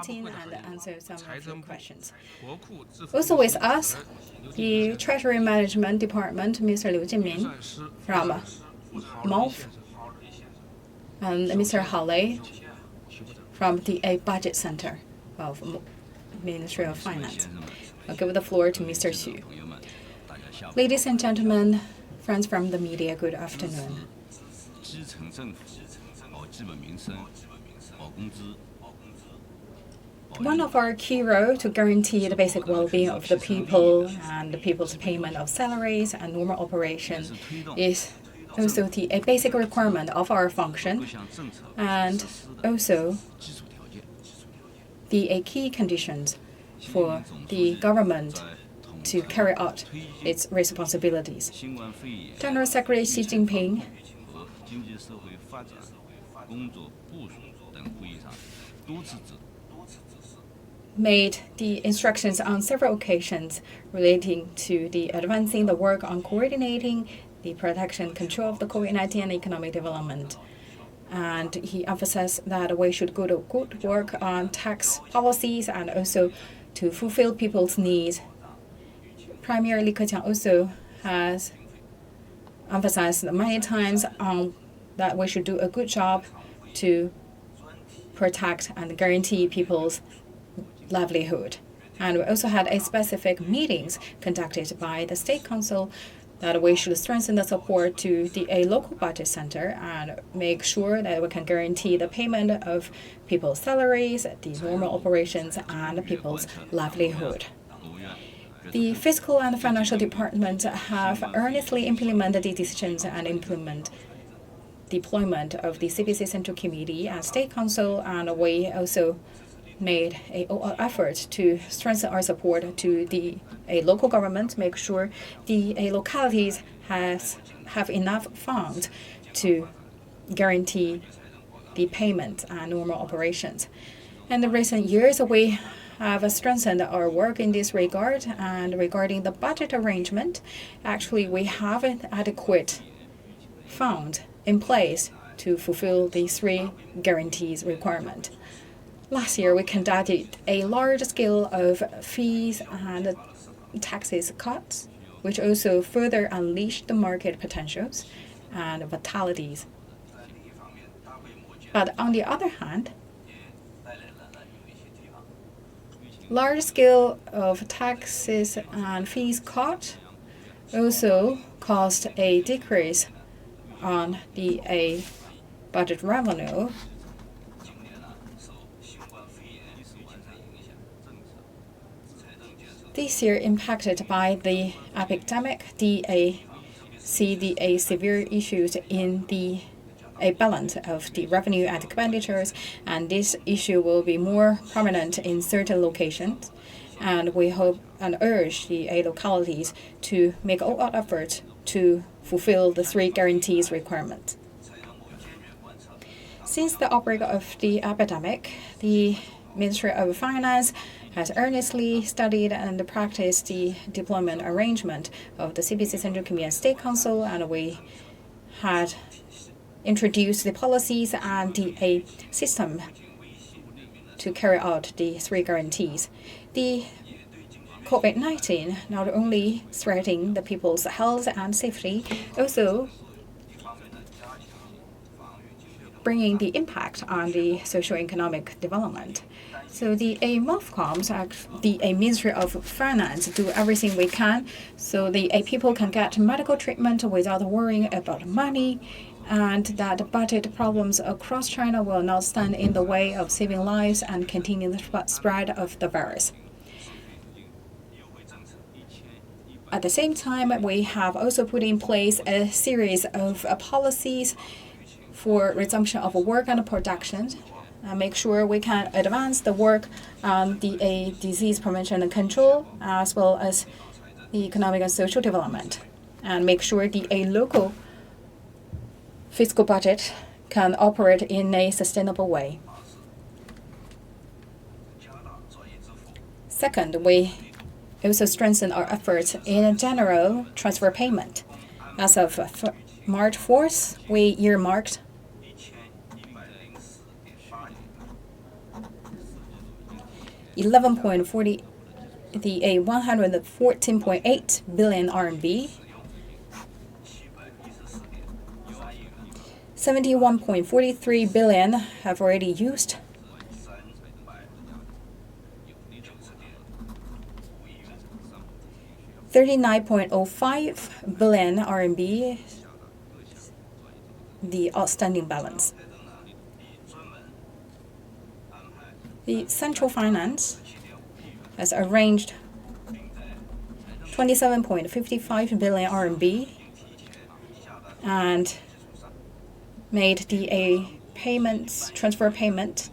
meeting and answer some of your questions. Also with us, the Treasury Management Department, Mr. Liu Jinmin from MOF, and Mr. Hubei from the Budget Center of Ministry of Finance. I'll give the floor to Mr. Xu. Ladies and gentlemen, friends from the media, good afternoon. One of our key roles to guarantee the basic well-being of the people and the people's payment of salaries and normal operation is also a basic requirement of our function, and also the key conditions for the government to carry out its responsibilities. General Secretary Xi Jinping made the instructions on several occasions relating to the advancing the work on coordinating the protection and control of the COVID-19 and economic development. And he emphasized that we should do good work on tax policies and also to fulfill people's needs. Premier Li Keqiang also has emphasized many times that we should do a good job to protect and guarantee people's livelihood. And we also had a specific meetings conducted by the State Council that we should strengthen the support to the local budget center and make sure that we can guarantee the payment of people's salaries, the normal operations, and people's livelihood. The Fiscal and Financial Department have earnestly implemented the decisions and deployment of the CPC Central Committee and State Council, and we also made an effort to strengthen our support to the local government, make sure the localities have enough funds to guarantee the payment and normal operations. In the recent years, we have strengthened our work in this regard, and regarding the budget arrangement, actually we have an adequate fund in place to fulfill the three guarantees requirement. Last year, we conducted a large scale of fees and taxes cuts, which also further unleashed the market potentials and vitalities. But on the other hand, large scale of taxes and fees cut also caused a decrease on the budget revenue. This year, impacted by the epidemic, see the severe issues in the balance of the revenue and expenditures, and this issue will be more prominent in certain locations. And we hope and urge the localities to make all out efforts to fulfill the three guarantees requirements. Since the outbreak of the epidemic, the Ministry of Finance has earnestly studied and practiced the deployment arrangement of the CPC Central Committee and State Council, and we had introduced the policies and the system to carry out the three guarantees. The COVID-19 not only threatening the people's health and safety, also bringing the impact on the socio-economic development. So the MOFCOMs, the Ministry of Finance, do everything we can so the people can get medical treatment without worrying about money, and that budget problems across China will not stand in the way of saving lives and containing the spread of the virus. At the same time, we have also put in place a series of policies for resumption of work and production, make sure we can advance the work on the disease prevention and control, as well as the economic and social development, and make sure the local fiscal budget can operate in a sustainable way. Second, we also strengthen our efforts in general transfer payment. As of March 4th, we earmarked 114.8 billion RMB. 71.43 billion have already used. 39.05 billion RMB, the outstanding balance. The central finance has arranged 27.55 billion RMB and made the transfer payment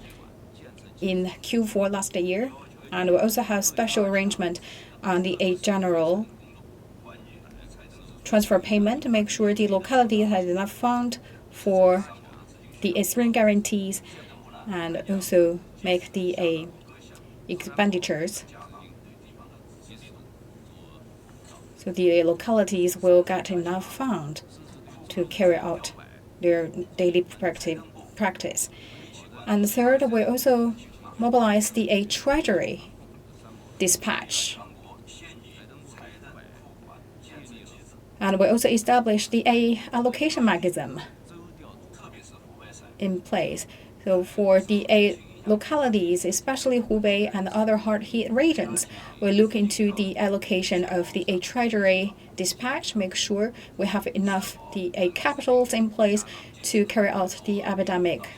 in Q4 last year, and we also have special arrangement on the general transfer payment to make sure the locality has enough fund for the spring guarantees and also make the expenditures. So the localities will get enough fund to carry out their daily practice. And third, we also mobilize the treasury dispatch. And we also established the allocation mechanism in place. So for the localities, especially Hubei and other hard-hit regions, we look into the allocation of the treasury dispatch, make sure we have enough the capitals in place to carry out the epidemic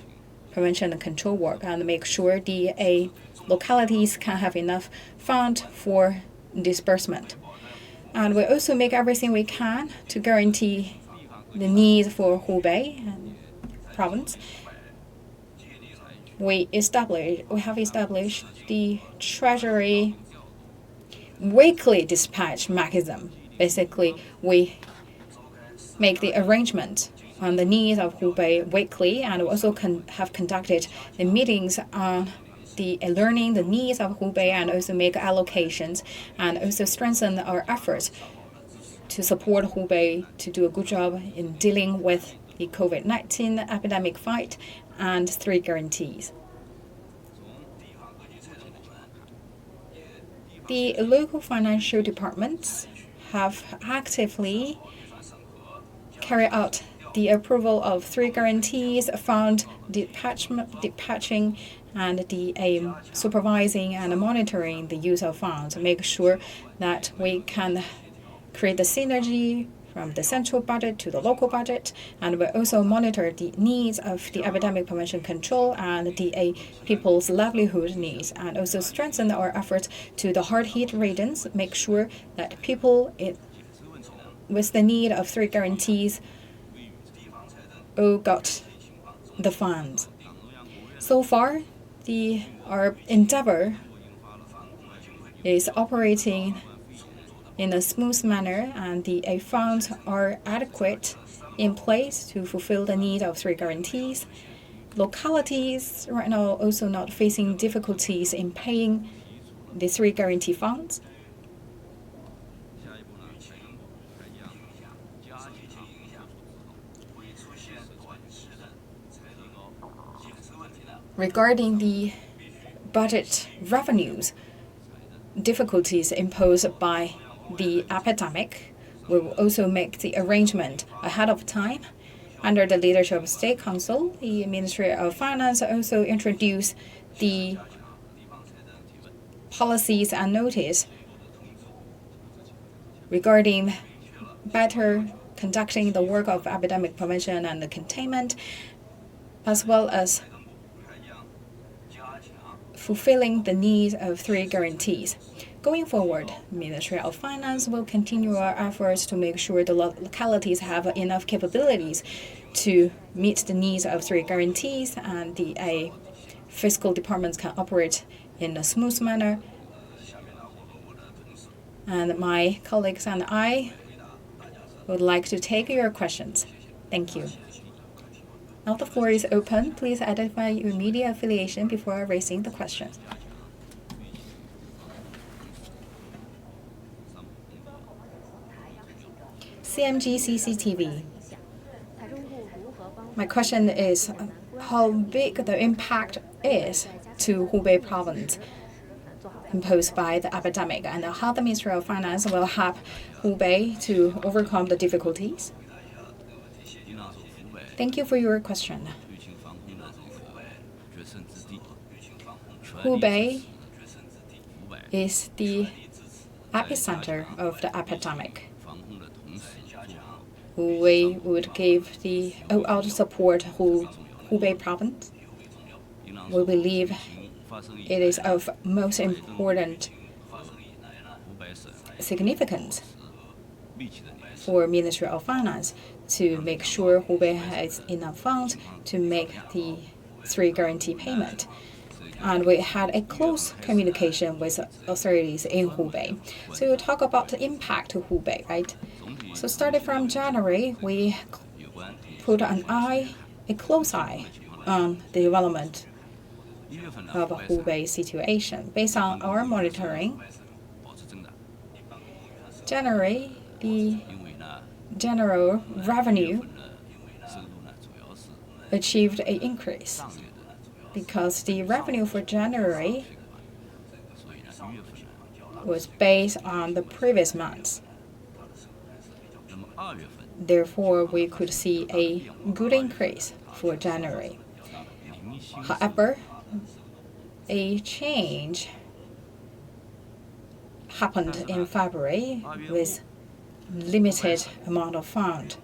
prevention and control work, and make sure the localities can have enough fund for disbursement. And we also make everything we can to guarantee the needs for Hubei and province. We have established the treasury weekly dispatch mechanism. Basically, we make the arrangement on the needs of Hubei weekly, and we also have conducted the meetings on the learning the needs of Hubei, and also make allocations, and also strengthen our efforts to support Hubei to do a good job in dealing with the COVID-19 epidemic fight and 3 guarantees. The local financial departments have actively carried out the approval of 3 guarantees, fund dispatching, and the supervising and monitoring the use of funds to make sure that we can create the synergy from the central budget to the local budget, and we also monitor the needs of the epidemic prevention control and the people's livelihood needs, and also strengthen our efforts to the hard-hit regions, make sure that people with the need of 3 guarantees all got the funds. So far, our endeavor is operating in a smooth manner, and the funds are adequate in place to fulfill the need of 3 guarantees. Localities right now also not facing difficulties in paying the 3 guarantee funds. Regarding the budget revenues, difficulties imposed by the epidemic, we will also make the arrangement ahead of time. Under the leadership of State Council, the Ministry of Finance also introduced the policies and notice regarding better conducting the work of epidemic prevention and the containment, as well as fulfilling the needs of 3 guarantees. Going forward, Ministry of Finance will continue our efforts to make sure the localities have enough capabilities to meet the needs of 3 guarantees, and the fiscal departments can operate in a smooth manner. And my colleagues and I would like to take your questions. Thank you. Now the floor is open. Please identify your media affiliation before raising the questions. CMG CCTV. My question is how big the impact is to Hubei province imposed by the epidemic, and how the Ministry of Finance will help Hubei to overcome the difficulties. Thank you for your question. Hubei is the epicenter of the epidemic. We would give the all-out support to Hubei province. We believe it is of most important significance for Ministry of Finance to make sure Hubei has enough funds to make the 3 guarantee payment. And we had a close communication with authorities in Hubei. So you talk about the impact to Hubei, right? So starting from January, we put a close eye on the development of Hubei situation. Based on our monitoring, January, the general revenue achieved an increase because the revenue for January was based on the previous months. Therefore, we could see a good increase for January. However, a change happened in February with limited amount of fund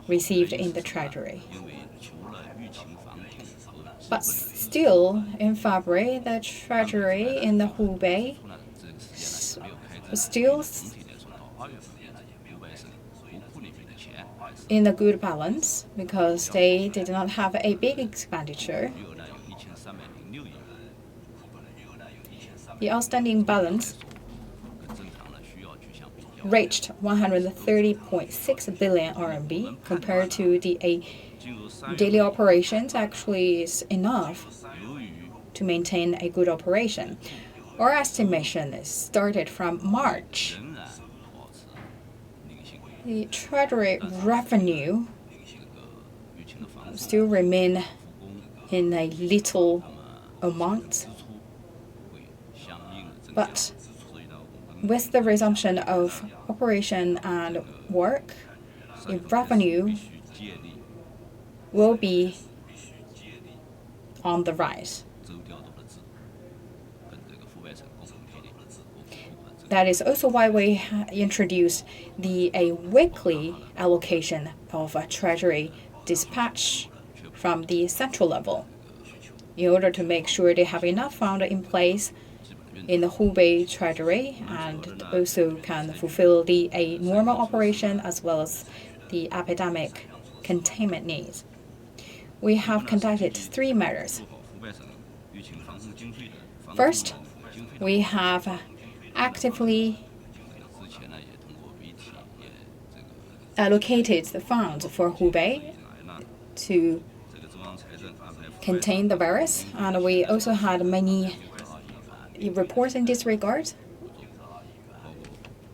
received in the treasury. But still, in February, the treasury in the Hubei was still in a good balance because they did not have a big expenditure. The outstanding balance reached 130.6 billion RMB compared to the daily operations actually is enough to maintain a good operation. Our estimation is started from March. The treasury revenue still remain in a little amount, but with the resumption of operation and work, the revenue will be on the rise. That is also why we introduced a weekly allocation of a treasury dispatch from the central level in order to make sure they have enough fund in place in the Hubei treasury and also can fulfill a normal operation as well as the epidemic containment needs. We have conducted 3 measures. First, we have actively allocated the funds for Hubei to contain the virus, and we also had many reports in this regard.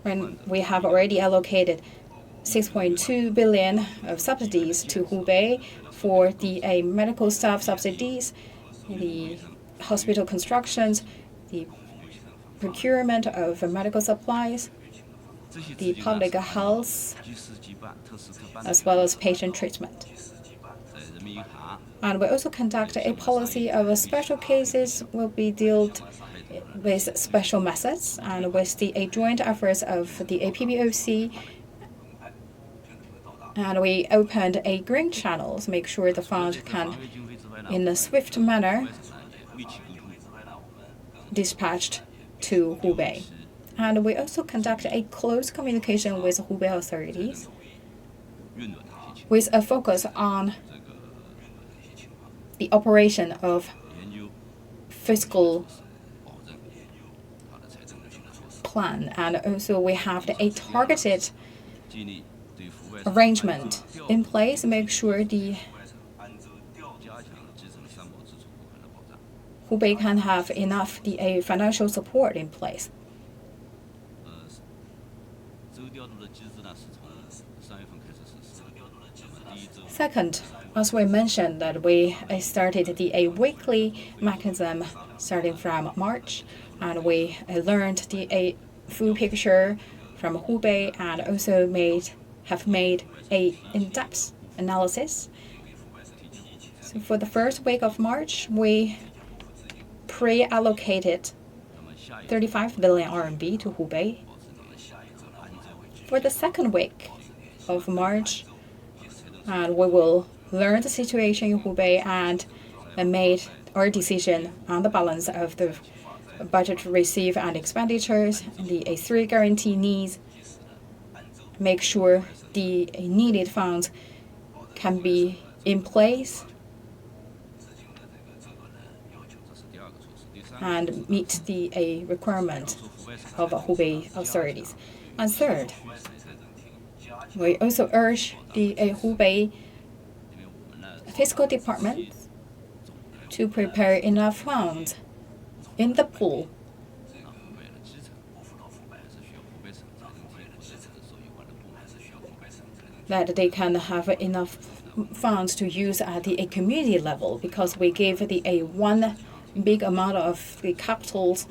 When we have already allocated 6.2 billion of subsidies to Hubei for the medical staff subsidies, the hospital constructions, the procurement of medical supplies, the public health, as well as patient treatment. And we also conduct a policy of special cases will be dealt with special methods and with the joint efforts of the APBOC. And we opened a green channel to make sure the fund can, in a swift manner, dispatched to Hubei. And we also conduct a close communication with Hubei authorities with a focus on the operation of fiscal plan. And also we have a targeted arrangement in place to make sure the Hubei can have enough financial support in place. Second, as we mentioned that we started a weekly mechanism starting from March, and we learned a full picture from Hubei and also have made a in-depth analysis. So for the first week of March, we pre-allocated 35 billion RMB to Hubei. For the second week of March, and we will learn the situation in Hubei and made our decision on the balance of the budget receive and expenditures, and the A3 guarantee needs, make sure the needed funds can be in place and meet the requirement of Hubei authorities. And third, we also urge the Hubei Fiscal Department to prepare enough funds in the pool that they can have enough funds to use at the community level, because we gave the one big amount of the capitals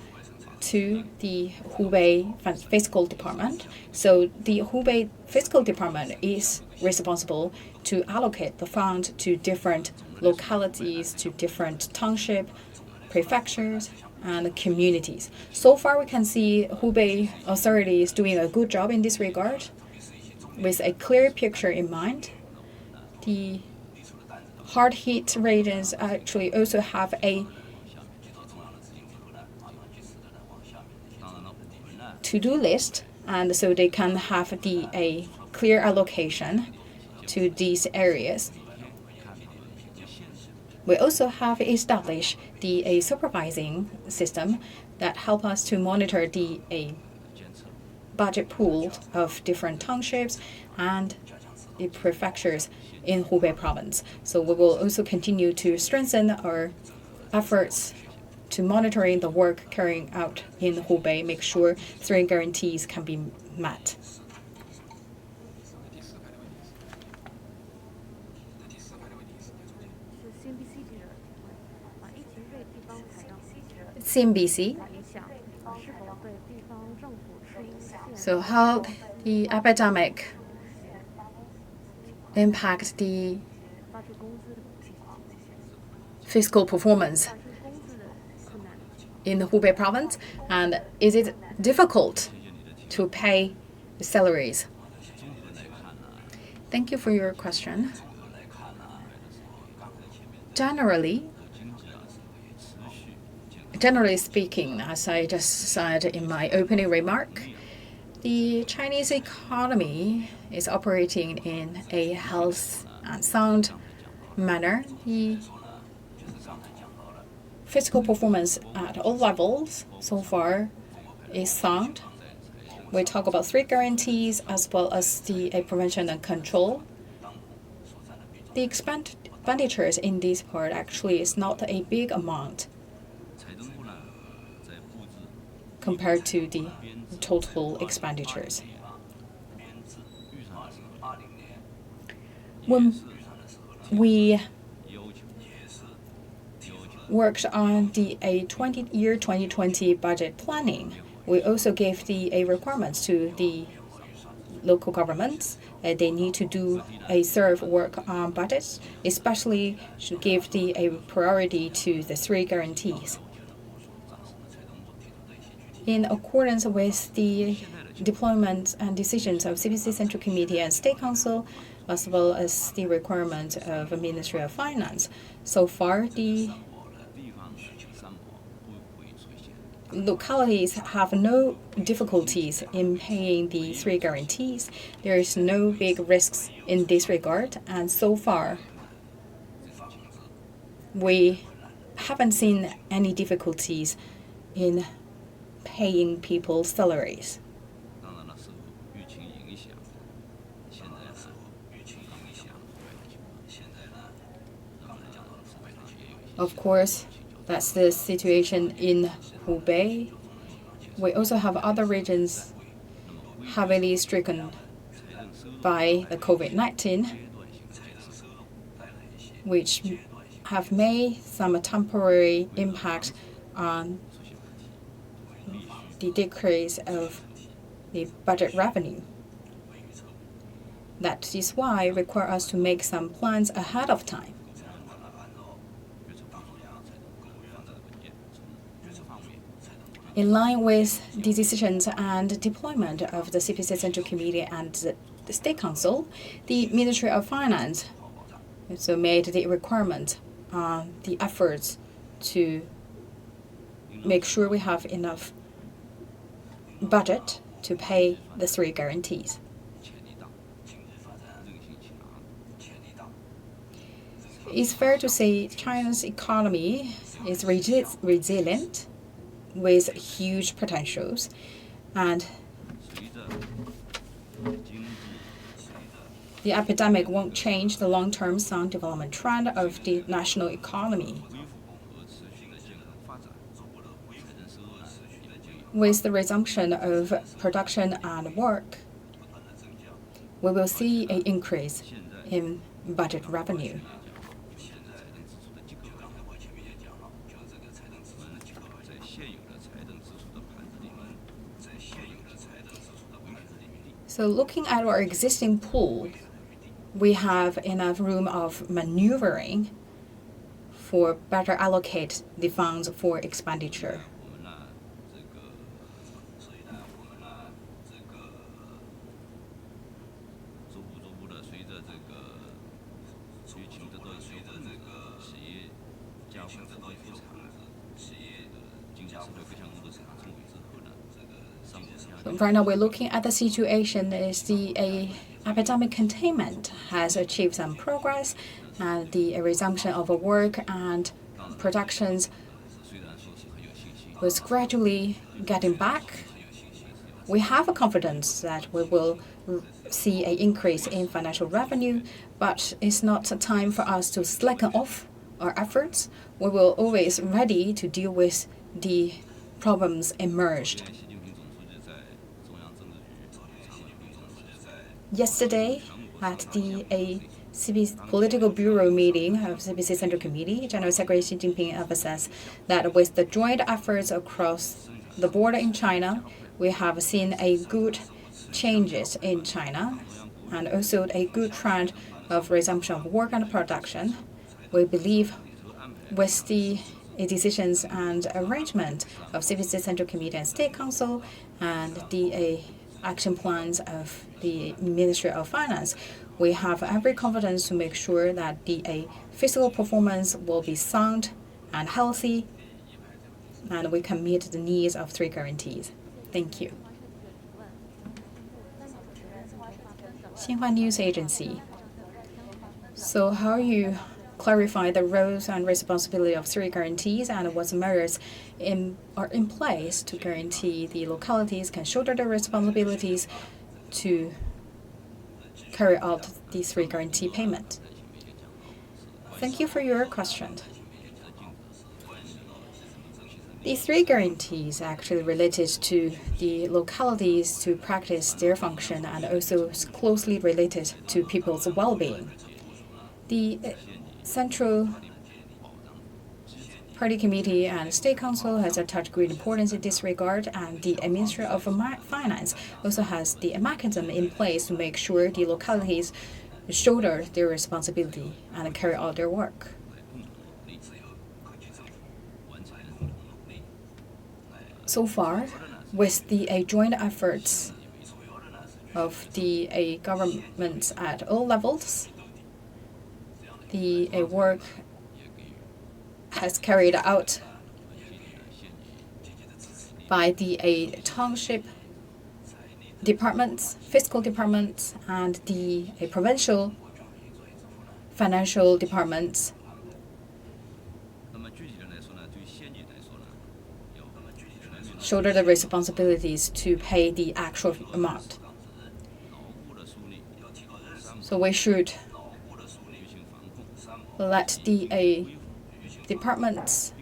to the Hubei Fiscal Department. So the Hubei Fiscal Department is responsible to allocate the fund to different localities, to different township, prefectures, and communities. So far, we can see Hubei authorities doing a good job in this regard. With a clear picture in mind, the hard-hit regions actually also have a to-do list, and so they can have a clear allocation to these areas. We also have established a supervising system that help us to monitor the budget pool of different townships and the prefectures in Hubei province. So we will also continue to strengthen our efforts to monitoring the work carrying out in Hubei, make sure 3 guarantees can be met. CNBC. So how the epidemic impact the fiscal performance in the Hubei province, and is it difficult to pay the salaries? Thank you for your question. Generally speaking, as I just said in my opening remark, the Chinese economy is operating in a healthy and sound manner. The fiscal performance at all levels so far is sound. We talk about 3 guarantees as well as the prevention and control. The expenditures in this part actually is not a big amount compared to the total expenditures. When we worked on the 2020 budget planning, we also gave the requirements to the local governments. They need to do a thorough work on budgets, especially to give the priority to the 3 guarantees. In accordance with the deployment and decisions of CPC Central Committee and State Council, as well as the requirement of the Ministry of Finance, so far the localities have no difficulties in paying the 3 guarantees. There is no big risks in this regard, and so far we haven't seen any difficulties in paying people's salaries. Of course, that's the situation in Hubei. We also have other regions heavily stricken by the COVID-19, which have made some temporary impact on the decrease of the budget revenue. That is why it requires us to make some plans ahead of time. In line with the decisions and deployment of the CPC Central Committee and the State Council, the Ministry of Finance also made the requirement on the efforts to make sure we have enough budget to pay the 3 guarantees. It's fair to say China's economy is resilient with huge potentials, and the epidemic won't change the long-term sound development trend of the national economy. With the resumption of production and work, we will see an increase in budget revenue. So looking at our existing pool, we have enough room of maneuvering for better allocate the funds for expenditure. Right now, we're looking at the situation is the epidemic containment has achieved some progress, and the resumption of work and productions was gradually getting back. We have a confidence that we will see an increase in financial revenue, but it's not a time for us to slacken off our efforts. We will always ready to deal with the problems emerged. Yesterday, at the Political Bureau meeting of CPC Central Committee, General Secretary Xi Jinping emphasized that with the joint efforts across the border in China, we have seen a good changes in China and also a good trend of resumption of work and production. We believe with the decisions and arrangement of CPC Central Committee and State Council and the action plans of the Ministry of Finance, we have every confidence to make sure that the fiscal performance will be sound and healthy, and we can meet the needs of 3 guarantees. Thank you. Xinhua News Agency. So how you clarify the roles and responsibility of 3 guarantees and what measures are in place to guarantee the localities can shoulder their responsibilities to carry out the 3 guarantee payment? Thank you for your question. The 3 guarantees actually related to the localities to practice their function and also closely related to people's well-being. The Central Party Committee and State Council has attached great importance in this regard, and the Ministry of Finance also has the mechanism in place to make sure the localities shoulder their responsibility and carry out their work. So far, with the joint efforts of the governments at all levels, the work has carried out by the township departments, fiscal departments, and the provincial financial departments. Shoulder the responsibilities to pay the actual amount. So we should let the departments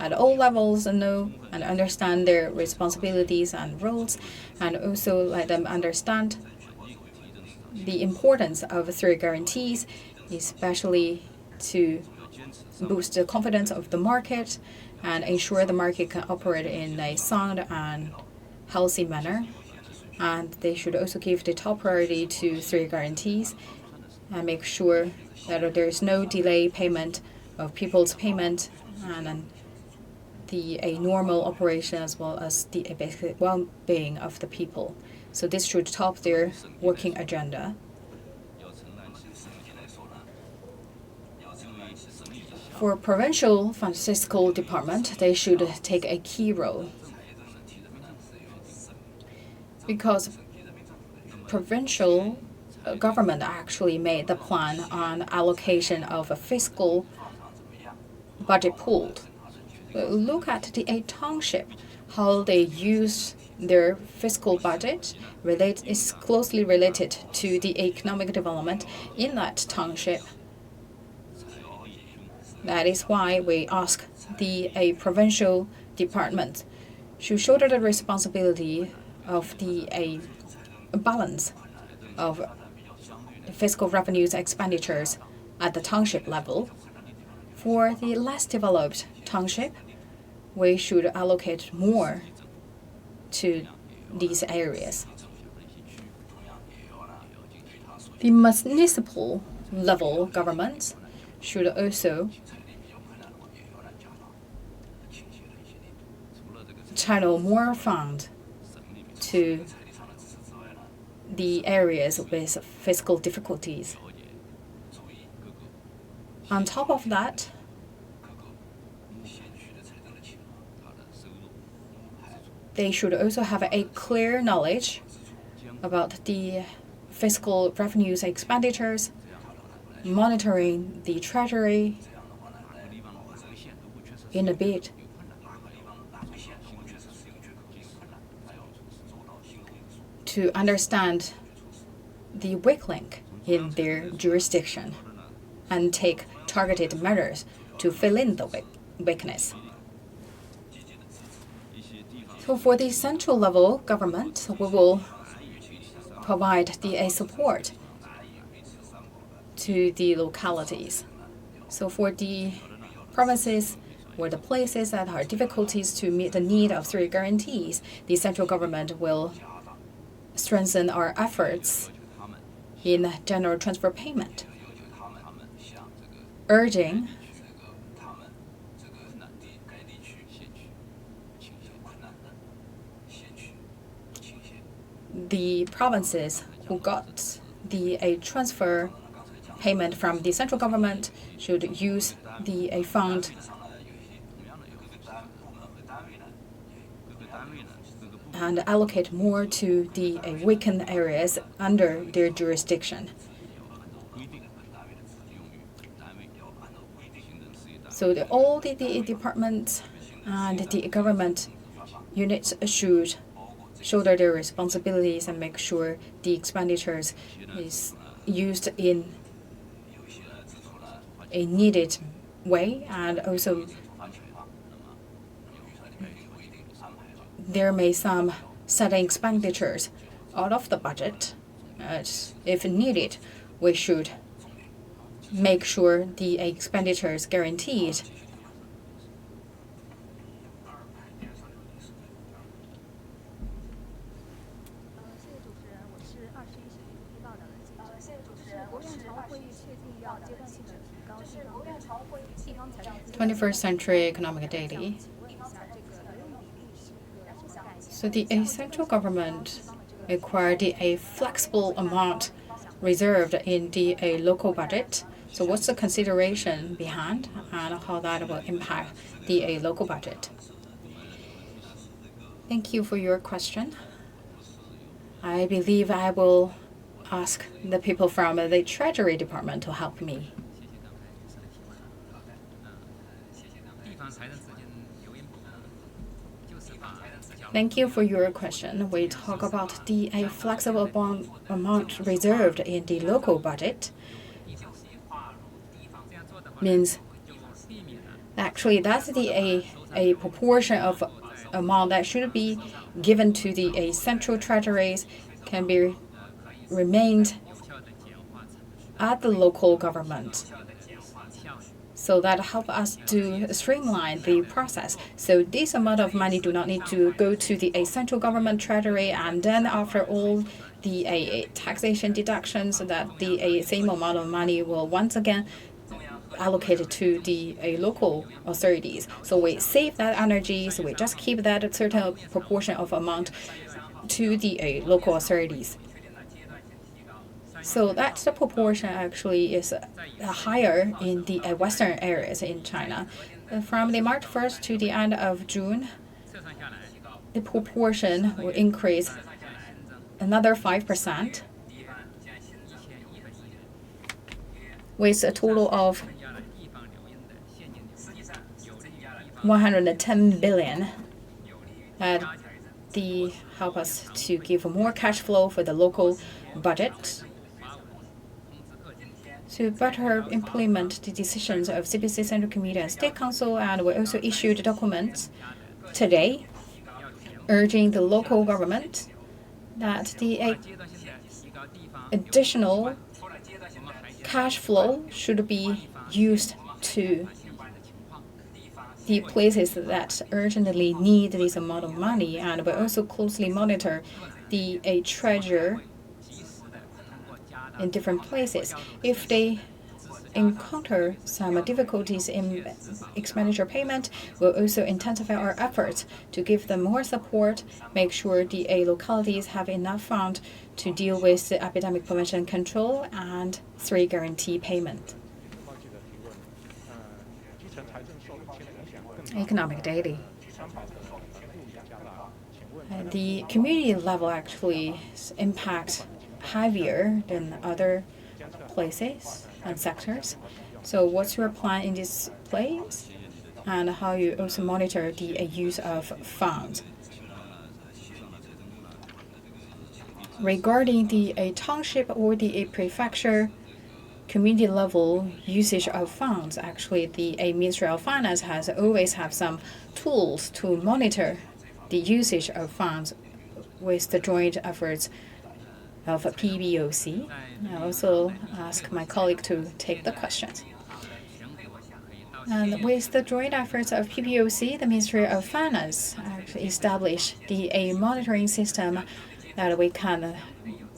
at all levels know and understand their responsibilities and roles, and also let them understand the importance of three guarantees, especially to boost the confidence of the market and ensure the market can operate in a sound and healthy manner. And they should also give the top priority to three guarantees and make sure that there is no delay payment of people's payment and a normal operation as well as the basic well-being of the people. So this should top their working agenda. For provincial fiscal department, they should take a key role because provincial government actually made the plan on allocation of a fiscal budget pool. Look at the township, how they use their fiscal budget is closely related to the economic development in that township. That is why we ask a provincial department to shoulder the responsibility of a balance of fiscal revenues expenditures at the township level. For the less developed township, we should allocate more to these areas. The municipal level governments should also channel more funds to the areas with fiscal difficulties. On top of that, they should also have a clear knowledge about the fiscal revenues expenditures, monitoring the treasury in a bid to understand the weak link in their jurisdiction and take targeted measures to fill in the weakness. So for the central level government, we will provide the support to the localities. So for the provinces or the places that have difficulties to meet the need of three guarantees, the central government will strengthen our efforts in general transfer payment, urging the provinces who got a transfer payment from the central government should use a fund and allocate more to the weakened areas under their jurisdiction. So all the departments and the government units should shoulder their responsibilities and make sure the expenditures is used in a needed way, and also there may some sudden expenditures out of the budget. If needed, we should make sure the expenditures guaranteed. '21st Century Economic Daily. So the central government acquired a flexible amount reserved in the local budget. So what's the consideration behind and how that will impact the local budget? Thank you for your question. I believe I will ask the people from the Treasury Department to help me. Thank you for your question. We talk about the flexible amount reserved in the local budget. Means actually that's the a proportion of amount that should be given to the central treasuries can be remained at the local government. So that help us to streamline the process. So this amount of money do not need to go to the central government treasury, and then after all the taxation deductions, that the same amount of money will once again allocated to the local authorities. So we save that energy, so we just keep that certain proportion of amount to the local authorities. So that's the proportion actually is higher in the western areas in China. From the March 1st to the end of June, the proportion will increase another 5%, with a total of 110 billion that help us to give more cash flow for the local budget to better implement the decisions of CPC Central Committee and State Council. And we also issued documents today urging the local government that the additional cash flow should be used to the places that urgently need this amount of money, and we also closely monitor the treasure in different places. If they encounter some difficulties in expenditure payment, we'll also intensify our efforts to give them more support, make sure the localities have enough funds to deal with the epidemic prevention and control and 3 guarantee payment. Economic daily. The community level actually impact heavier than other places and sectors. So what's your plan in this place, and how you also monitor the use of funds? Regarding the township or the prefecture community level usage of funds, actually the Ministry of Finance has always have some tools to monitor the usage of funds with the joint efforts of PBOC. I also ask my colleague to take the questions. And with the joint efforts of PBOC, the Ministry of Finance actually established a monitoring system that we can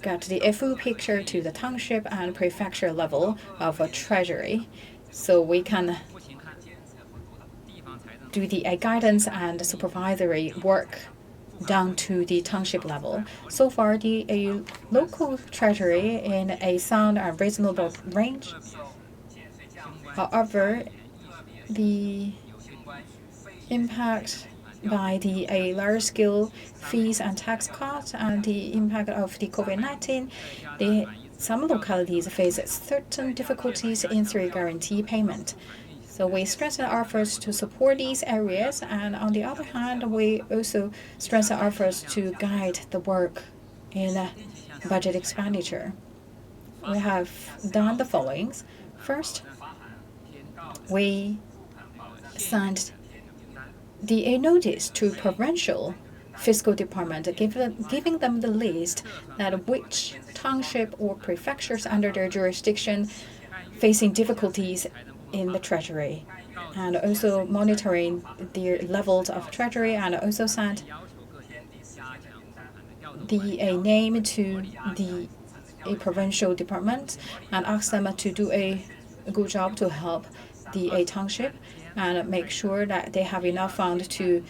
get the full picture to the township and prefecture level of a treasury. So we can do the guidance and supervisory work down to the township level. So far, the local treasury in a sound and reasonable range. However, the impact by the large-scale fees and tax cuts and the impact of the COVID-19, some localities face certain difficulties in 3 guarantee payment. So we strengthen our efforts to support these areas, and on the other hand, we also strengthen our efforts to guide the work in budget expenditure. We have done the following. First, we sent a notice to provincial fiscal department, giving them the list that which township or prefectures under their jurisdiction facing difficulties in the treasury, and also monitoring their levels of treasury, and also sent a name to a provincial department and ask them to do a good job to help the township and make sure that they have enough funds to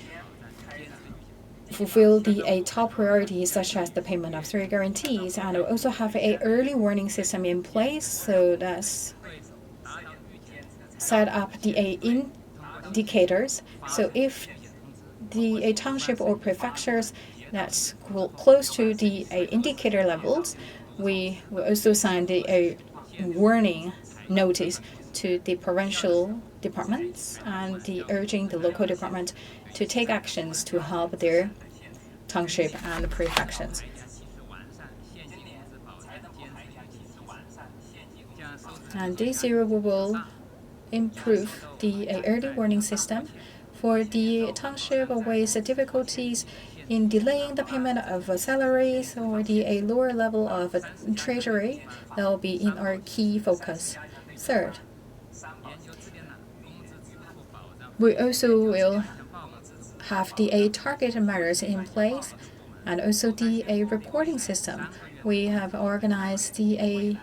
fulfill the top priorities, such as the payment of 3 guarantees, and we also have a early warning system in place. So that's set up the indicators. So if the township or prefectures that's close to the indicator levels, we will also send a warning notice to the provincial departments and urging the local department to take actions to help their township and prefectures. And this year we will improve the early warning system For the township with difficulties in delaying the payment of salaries or a lower level of treasury, that will be in our key focus. Third, we also will have the targeted measures in place and also the reporting system. We have organized the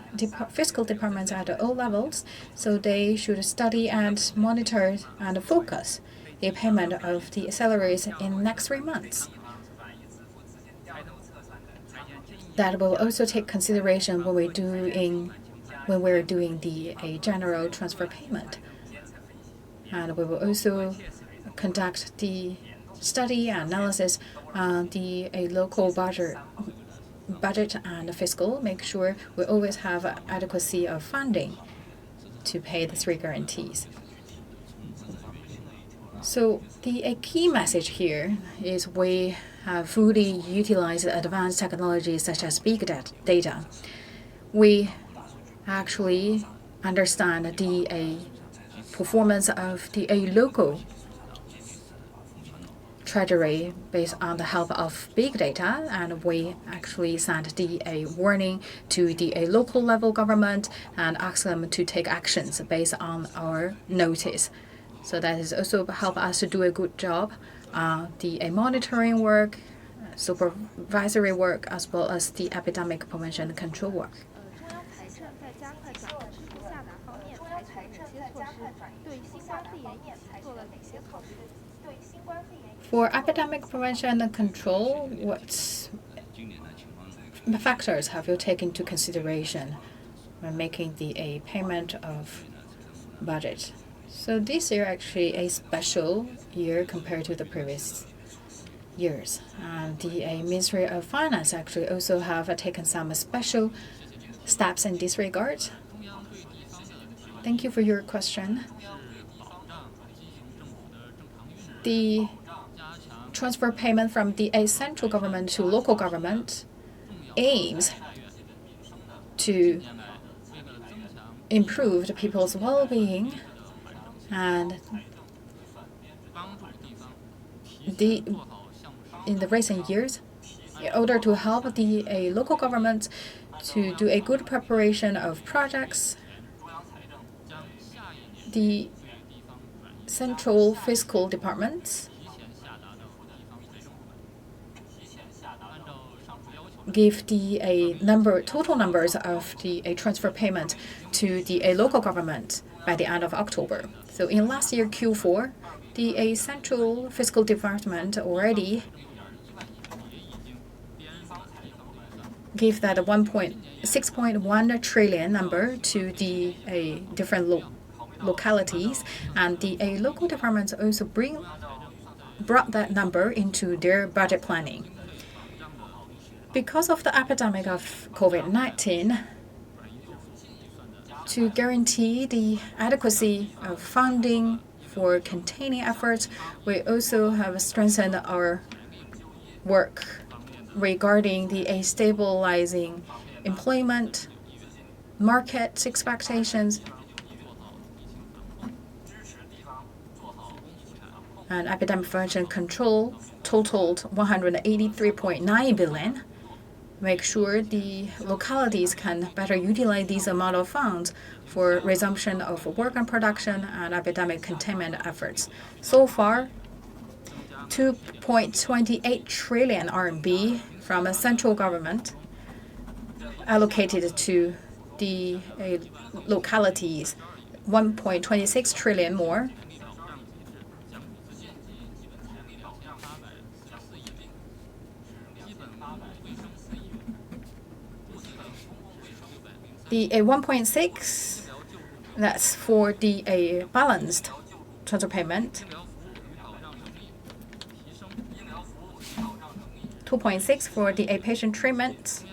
fiscal departments at all levels, so they should study and monitor and focus the payment of the salaries in next 3 months. That will also take consideration when we're doing the general transfer payment, and we will also conduct the study and analysis on the local budget and fiscal. Make sure we always have adequacy of funding to pay the 3 guarantees. So the key message here is we have fully utilized advanced technologies such as big data. We actually understand the performance of the local treasury based on the help of big data, and we actually sent the warning to the local level government and asked them to take actions based on our notice. So that has also helped us to do a good job, the monitoring work, supervisory work, as well as the epidemic prevention and control work. For epidemic prevention and control, what factors have you taken into consideration when making the payment of budget? So this year actually a special year compared to the previous years. The Ministry of Finance actually also have taken some special steps in this regard. Thank you for your question. The transfer payment from the central government to local government aims to improve the people's well-being, and in the recent years, in order to help the local government to do a good preparation of projects, the central fiscal departments give the total numbers of the transfer payment to the local government by the end of October. So in last year Q4, the central fiscal department already gave that 6.1 trillion number to the different localities, and the local departments also brought that number into their budget planning. Because of the epidemic of COVID-19, to guarantee the adequacy of funding for containing efforts, we also have strengthened our work regarding the stabilizing employment, market expectations, and epidemic prevention control totaled 183.9 billion. Make sure the localities can better utilize these amount of funds for resumption of work and production and epidemic containment efforts. So far, 2.28 trillion RMB from a central government allocated to the localities, 1.26 trillion more. The 1.6, that's for the balanced transfer payment. 2.6 for the patient treatment.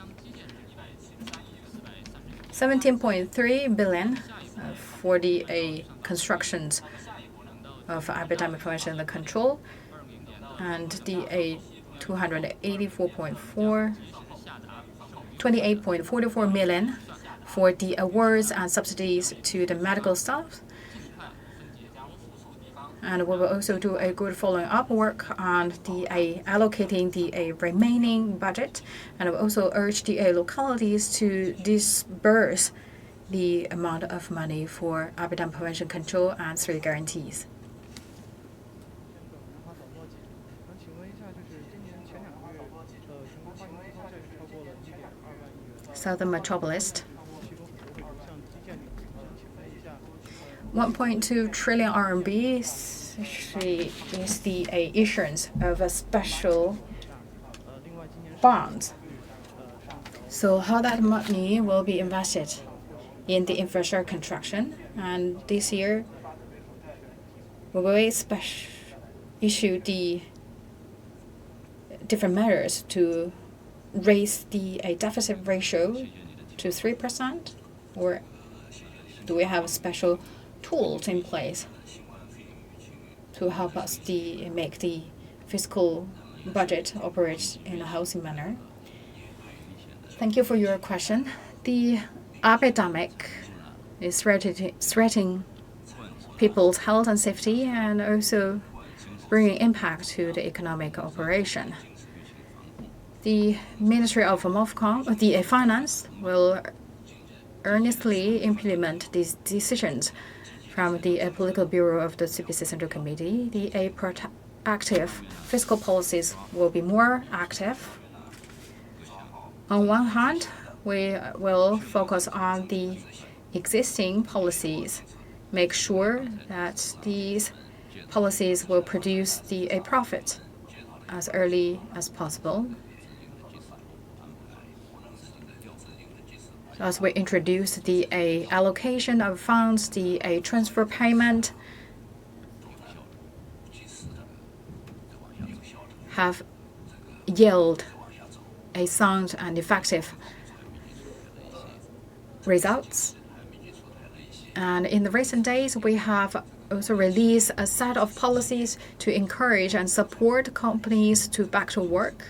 17.3 billion for the constructions of epidemic prevention and control, and the 28.44 million for the awards and subsidies to the medical staff, And we will also do a good following up work on the allocating the remaining budget, and we'll also urge the localities to disburse the amount of money for epidemic prevention control and 3 guarantees. Southern Metropolis. 1.2 trillion RMB is the issuance of a special bond. So how that money will be invested in the infrastructure construction, and this year we will issue the different measures to raise the deficit ratio to 3%, or do we have special tools in place to help us make the fiscal budget operate in a healthy manner? Thank you for your question. The epidemic is threatening people's health and safety, and also bringing impact to the economic operation. The Ministry of the Finance will earnestly implement these decisions from the Political Bureau of the CPC Central Committee. The proactive fiscal policies will be more active. On one hand, we will focus on the existing policies, make sure that these policies will produce a profit as early as possible. As we introduce the allocation of funds, the transfer payment, have yield a sound and effective results. And in the recent days, we have also released a set of policies to encourage and support companies to back to work.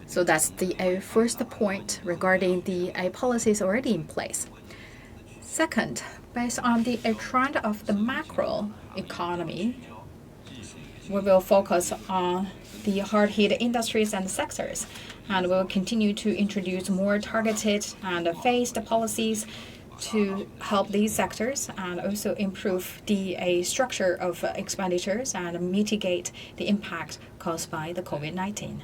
So that's the first point regarding the policies already in place. Second, based on the trend of the macro economy, we will focus on the hard-hit industries and sectors, and we'll continue to introduce more targeted and phased policies to help these sectors, and also improve the structure of expenditures and mitigate the impact caused by the COVID-19.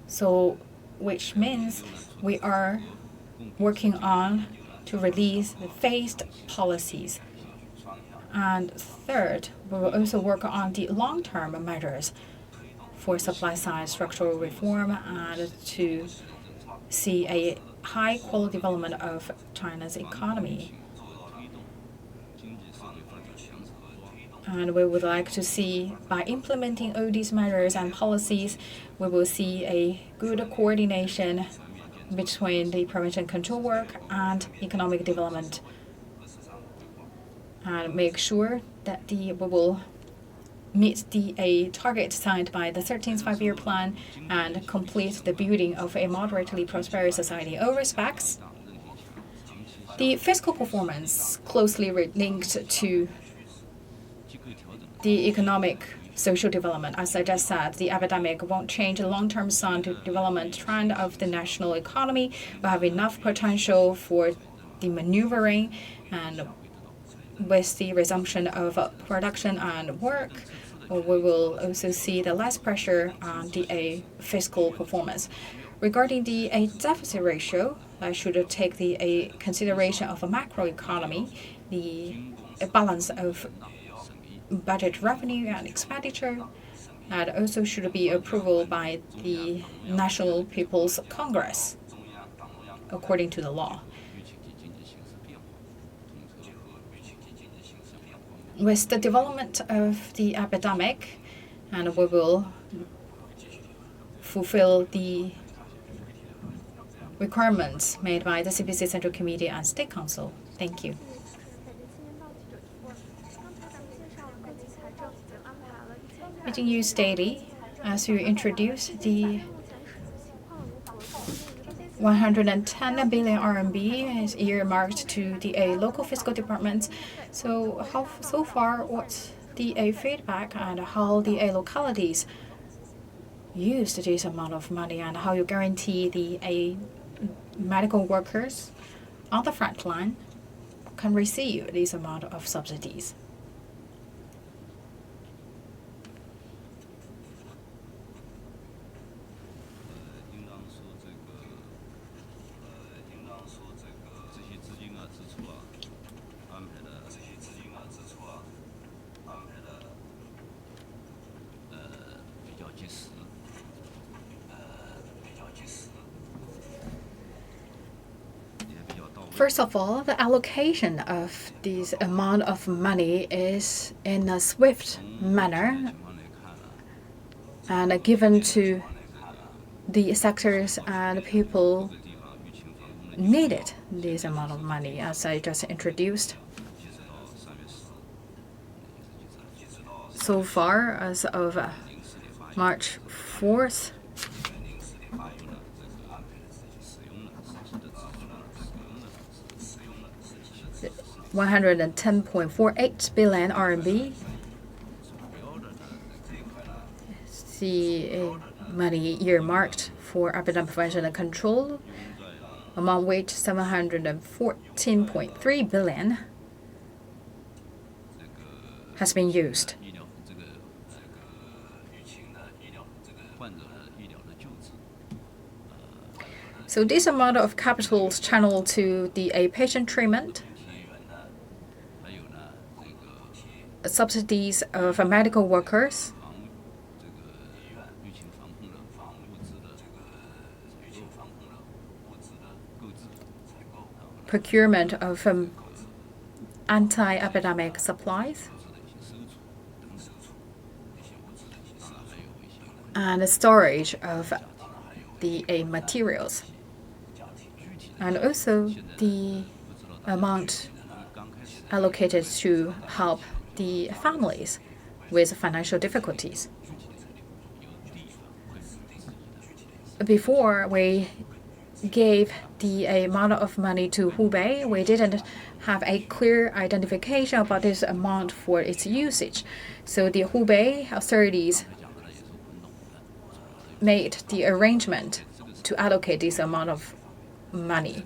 So, which means we are working on to release the phased policies. And third, we will also work on the long-term measures for supply-side structural reform and to see a high-quality development of China's economy. And we would like to see, by implementing all these measures and policies, we will see a good coordination between the prevention control work and economic development, and make sure that we will meet the target signed by the 13th Five-Year Plan and complete the building of a moderately prosperous society in all respects. The fiscal performance closely linked to the economic social development. As I just said, the epidemic won't change the long-term sound development trend of the national economy. We have enough potential for the maneuvering, and with the resumption of production and work, we will also see the less pressure on the fiscal performance. Regarding the deficit ratio, I should take the consideration of a macro economy, the balance of budget revenue and expenditure, and also should be approval by the National People's Congress according to the law. With the development of the epidemic, and we will fulfill the requirements made by the CPC Central Committee and State Council. Thank you. being used daily. As you introduced, the 110 billion RMB is earmarked to the local fiscal departments. So so far, what's the feedback and how the localities used this amount of money, and how you guarantee the medical workers on the front line can receive this amount of subsidies? First of all, the allocation of this amount of money is in a swift manner and given to the sectors and people needed this amount of money, as I just introduced. So far, as of March 4th, 110.48 billion RMB. The money earmarked for epidemic prevention and control, among which 714.3 billion has been used. So this amount of capital is channeled to the patient treatment, subsidies of medical workers, procurement of anti-epidemic supplies, and storage of the materials, and also the amount allocated to help the families with financial difficulties. Before we gave the amount of money to Hubei, we didn't have a clear identification about this amount for its usage. So the Hubei authorities made the arrangement to allocate this amount of money.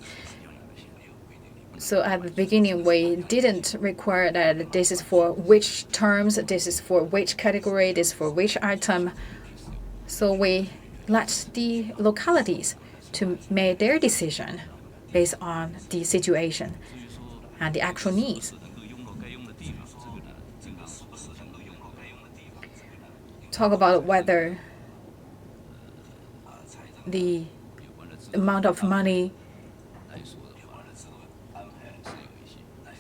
So at the beginning, we didn't require that this is for which terms, this is for which category, this is for which item. So we let the localities to make their decision based on the situation and the actual needs. Talk about whether the amount of money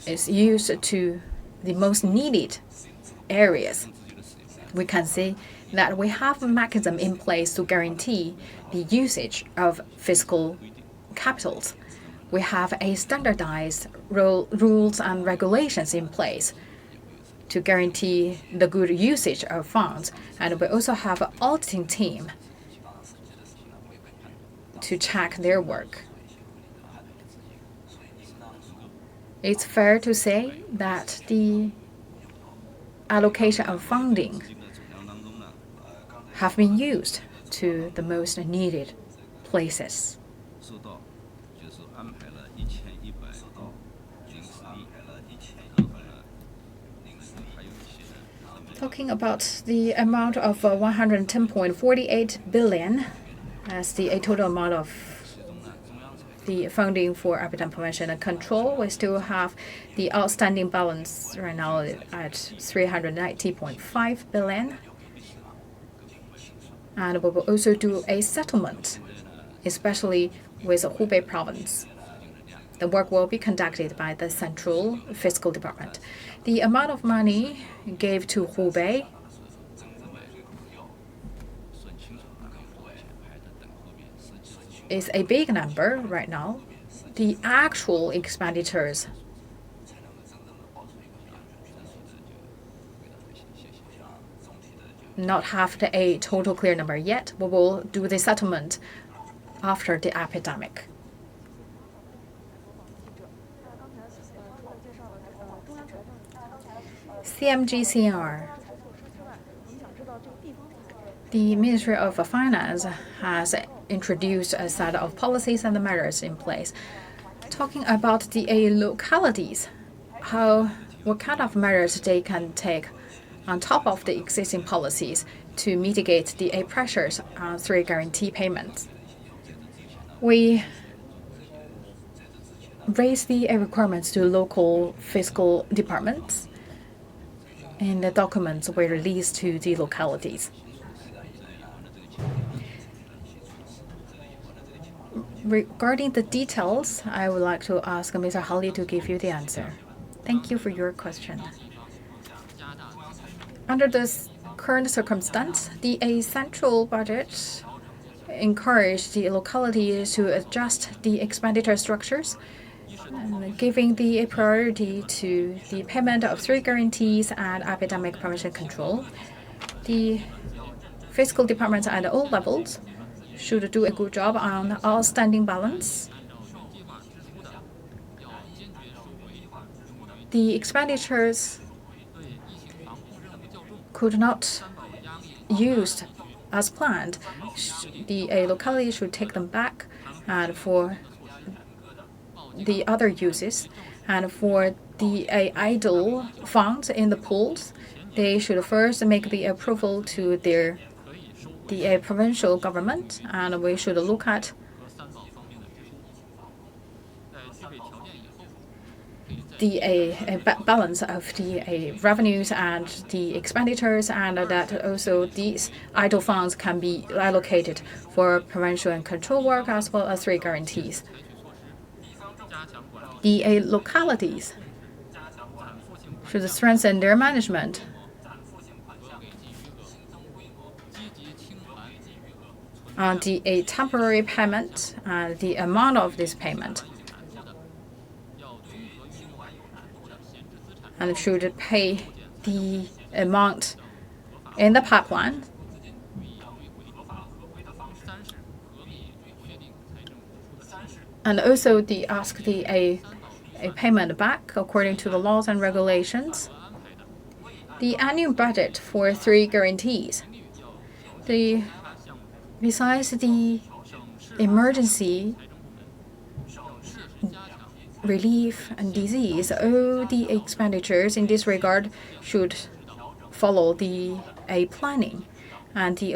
is used to the most needed areas. We can see that we have a mechanism in place to guarantee the usage of fiscal capitals. We have a standardized rules and regulations in place to guarantee the good usage of funds, and we also have an auditing team to check their work. It's fair to say that the allocation of funding have been used to the most needed places. Talking about the amount of 110.48 billion as the total amount of the funding for epidemic prevention and control, we still have the outstanding balance right now at 390.5 billion. And we will also do a settlement, especially with the Hubei province. The work will be conducted by the Central Fiscal Department. The amount of money gave to Hubei is a big number right now. The actual expenditures not have a total clear number yet. We will do the settlement after the epidemic. CMGCR. The Ministry of Finance has introduced a set of policies and measures in place. Talking about the localities, what kind of measures they can take on top of the existing policies to mitigate the pressures on 3 guarantee payments. We raise the requirements to local fiscal departments, and the documents were released to the localities. Regarding the details, I would like to ask Mr. Holly to give you the answer. Thank you for your question. Under this current circumstance, the central budget encouraged the localities to adjust the expenditure structures, giving the priority to the payment of 3 guarantees and epidemic prevention control. The fiscal departments at all levels should do a good job on outstanding balance. The expenditures could not used as planned. The locality should take them back, and for the other uses, and for the idle funds in the pools, they should first make the approval to the provincial government, and we should look at the balance of the revenues and the expenditures, and that also these idle funds can be allocated for prevention and control work as well as 3 guarantees. The localities should strengthen their management. On the temporary payment and the amount of this payment, and should pay the amount in the pipeline. And also ask a payment back according to the laws and regulations. The annual budget for 3 guarantees. Besides the emergency relief and disease, all the expenditures in this regard should follow the planning, and the